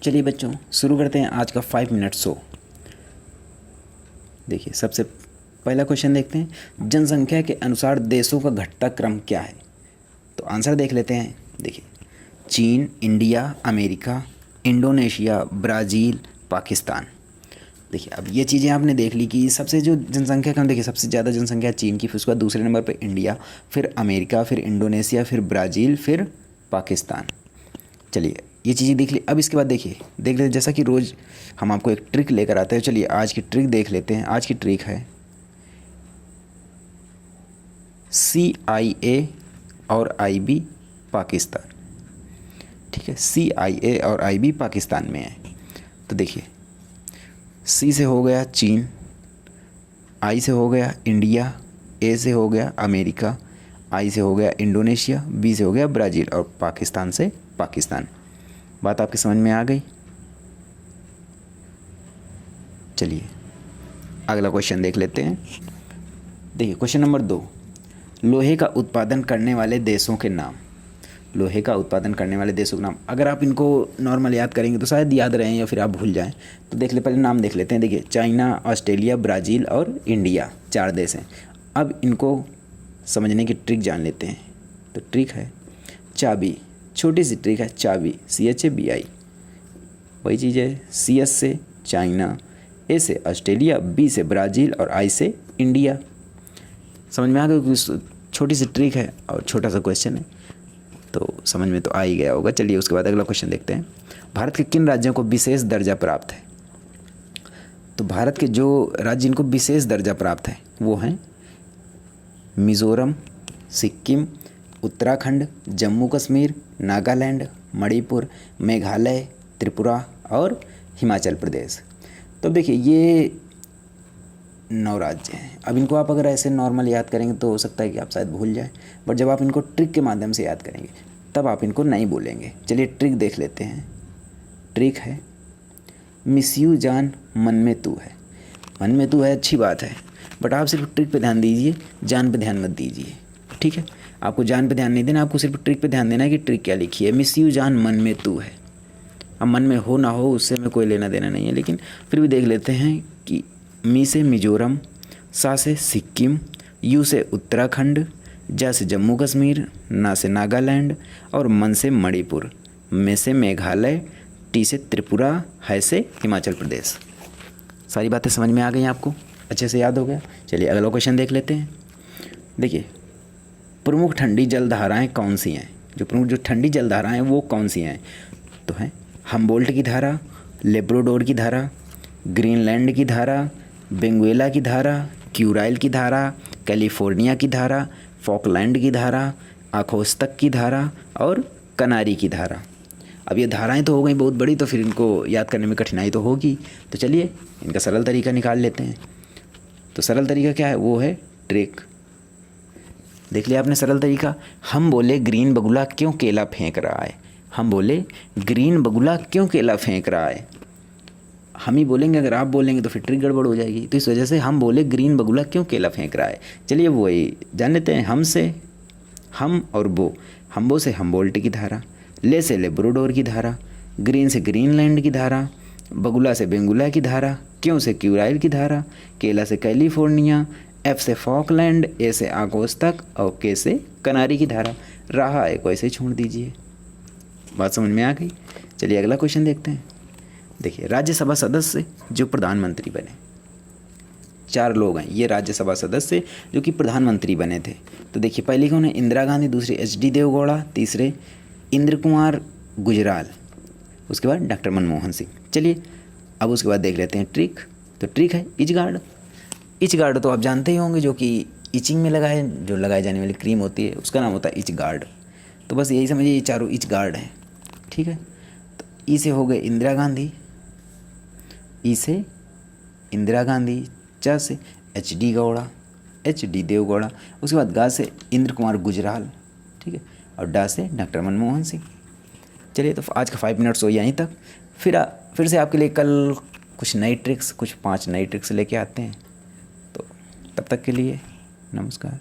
चलिए बच्चों शुरू करते हैं आज का 5 मिनट शो। देखिए सबसे पहला क्वेश्चन देखते हैं, जनसंख्या के अनुसार देशों का घटता क्रम क्या है। तो आंसर देख लेते हैं। देखिए चीन, India, America, Indonesia, Brazil, Pakistan. देखिए अब ये चीज़ें आपने देख ली कि सबसे जो जनसंख्या कम, देखिए सबसे ज़्यादा जनसंख्या चीन की, फिर उसके बाद दूसरे नंबर पे इंडिया, फिर अमेरिका, फिर इंडोनेशिया, फिर ब्राज़ील, फिर पाकिस्तान। चलिए ये चीज़ें देख ली। अब इसके बाद देख लेते हैं, जैसा कि रोज़ हम आपको एक ट्रिक लेकर आते हैं। चलिए आज की ट्रिक देख लेते हैं। आज की ट्रिक है CIA और IB पाकिस्तान। ठीक है, CIA और IB पाकिस्तान में है। तो देखिए C से हो गया चीन, I से हो गया इंडिया, A से हो गया अमेरिका, I से हो गया इंडोनेशिया, B से हो गया ब्राज़ील और पाकिस्तान से पाकिस्तान। बात आपके समझ में आ गई। चलिए अगला क्वेश्चन देख लेते हैं। देखिए क्वेश्चन नंबर 2, लोहे का उत्पादन करने वाले देशों के नाम। लोहे का उत्पादन करने वाले देशों के नाम, अगर आप इनको नॉर्मल याद करेंगे तो शायद याद रहें या फिर आप भूल जाएं। तो देख ले, पहले नाम देख लेते हैं। देखिए चाइना, ऑस्ट्रेलिया, ब्राज़ील और इंडिया, 4 देश हैं। अब इनको समझने की ट्रिक जान लेते हैं। तो ट्रिक है चाबी, छोटी सी ट्रिक है चाबी, CHABI। वही चीज़ है, CS से चाइना, A से ऑस्ट्रेलिया, B से ब्राज़ील और I से इंडिया। समझ में आ गया? छोटी सी ट्रिक है और छोटा सा क्वेश्चन है, तो समझ में तो आ ही गया होगा। चलिए उसके बाद अगला क्वेश्चन देखते हैं। भारत के किन राज्यों को विशेष दर्जा प्राप्त है। तो भारत के जो राज्य इनको विशेष दर्जा प्राप्त है वो हैं मिज़ोरम, सिक्किम, उत्तराखंड, जम्मू कश्मीर, नागालैंड, मणिपुर, मेघालय, त्रिपुरा और हिमाचल प्रदेश। तो देखिए ये 9 राज्य हैं। अब इनको आप अगर ऐसे नॉर्मल याद करेंगे तो हो सकता है कि आप शायद भूल जाएं, बट जब आप इनको ट्रिक के माध्यम से याद करेंगे तब आप इनको नहीं भूलेंगे। चलिए ट्रिक देख लेते हैं। ट्रिक है मिस यू जान मन में तू है। मन में तू है अच्छी बात है, बट आप सिर्फ ट्रिक पे ध्यान दीजिए, जान पे ध्यान मत दीजिए। ठीक है, आपको जान पे ध्यान नहीं देना, आपको सिर्फ ट्रिक पे ध्यान देना है कि ट्रिक क्या लिखी है। मिस यू जान मन में तू है। अब मन में हो ना हो उससे हमें कोई लेना देना नहीं है, लेकिन फिर भी देख लेते हैं कि मी से मिज़ोरम, सा से सिक्किम, यू से उत्तराखंड, जा से जम्मू कश्मीर, ना से नागालैंड और मन से मणिपुर, में से मेघालय, टी से त्रिपुरा, है से हिमाचल प्रदेश। सारी बातें समझ में आ गई आपको, अच्छे से याद हो गया। चलिए अगला क्वेश्चन देख लेते हैं। देखिए प्रमुख ठंडी जलधाराएं कौन सी हैं। जो ठंडी जलधाराएं वो कौन सी हैं। तो हैं हम्बोल्ट की धारा, लेब्राडोर की धारा, ग्रीनलैंड की धारा, वेनेजुएला की धारा, क्यूराइल की धारा, कैलिफोर्निया की धारा, फॉकलैंड की धारा, आखोस्तक की धारा और कनारी की धारा। अब ये धाराएं तो हो गई बहुत बड़ी, तो फिर इनको याद करने में कठिनाई तो होगी। तो चलिए इनका सरल तरीका निकाल लेते हैं। तो सरल तरीका क्या है, वो है ट्रिक। देख लिया आपने सरल तरीका। हम बोले ग्रीन बगुला क्यों केला फेंक रहा है। हम बोले ग्रीन बगुला क्यों केला फेंक रहा है। हम ही बोलेंगे, अगर आप बोलेंगे तो फिर ट्रिक गड़बड़ हो जाएगी। तो इस वजह से हम बोले ग्रीन बगुला क्यों केला फेंक रहा है। चलिए वो ही जान लेते हैं। हम से हम और बो, हम्बो से हम्बोल्ट की धारा, ले से लेब्राडोर की धारा, ग्रीन से ग्रीनलैंड की धारा, बगुला से वेनेजुएला की धारा, क्यों से क्यूराइल की धारा, केला से कैलिफोर्निया, F से फॉकलैंड, A से आकोस्तक और K से कनारी की धारा। रहा है कोई से छोड़ दीजिए। बात समझ में आ गई। चलिए अगला क्वेश्चन देखते हैं। देखिए राज्यसभा सदस्य जो प्रधानमंत्री बने, 4 लोग हैं ये राज्यसभा सदस्य जो कि प्रधानमंत्री बने थे। तो देखिए पहले कौन है, इंदिरा गांधी, दूसरे HD देवगौड़ा, तीसरे इंद्र कुमार गुजराल, उसके बाद डॉक्टर मनमोहन सिंह। चलिए अब उसके बाद देख लेते हैं ट्रिक। तो ट्रिक है इच गार्ड। इच गार्ड तो आप जानते ही होंगे, जो कि इचिंग में जो लगाए जाने वाली क्रीम होती है उसका नाम होता है इच गार्ड। तो बस यही समझिए ये 4 इच गार्ड हैं। ठीक है, तो ई से हो गए इंदिरा गांधी, ई से इंदिरा गांधी, चा से HD देवगौड़ा, उसके बाद गा से इंद्र कुमार गुजराल, ठीक है, और डा से डॉक्टर मनमोहन सिंह। चलिए तो आज का 5 मिनट्स हो यहीं तक। फिर से आपके लिए कल कुछ नई ट्रिक्स, कुछ 5 नई ट्रिक्स लेके आते हैं। तो तब तक के लिए नमस्कार।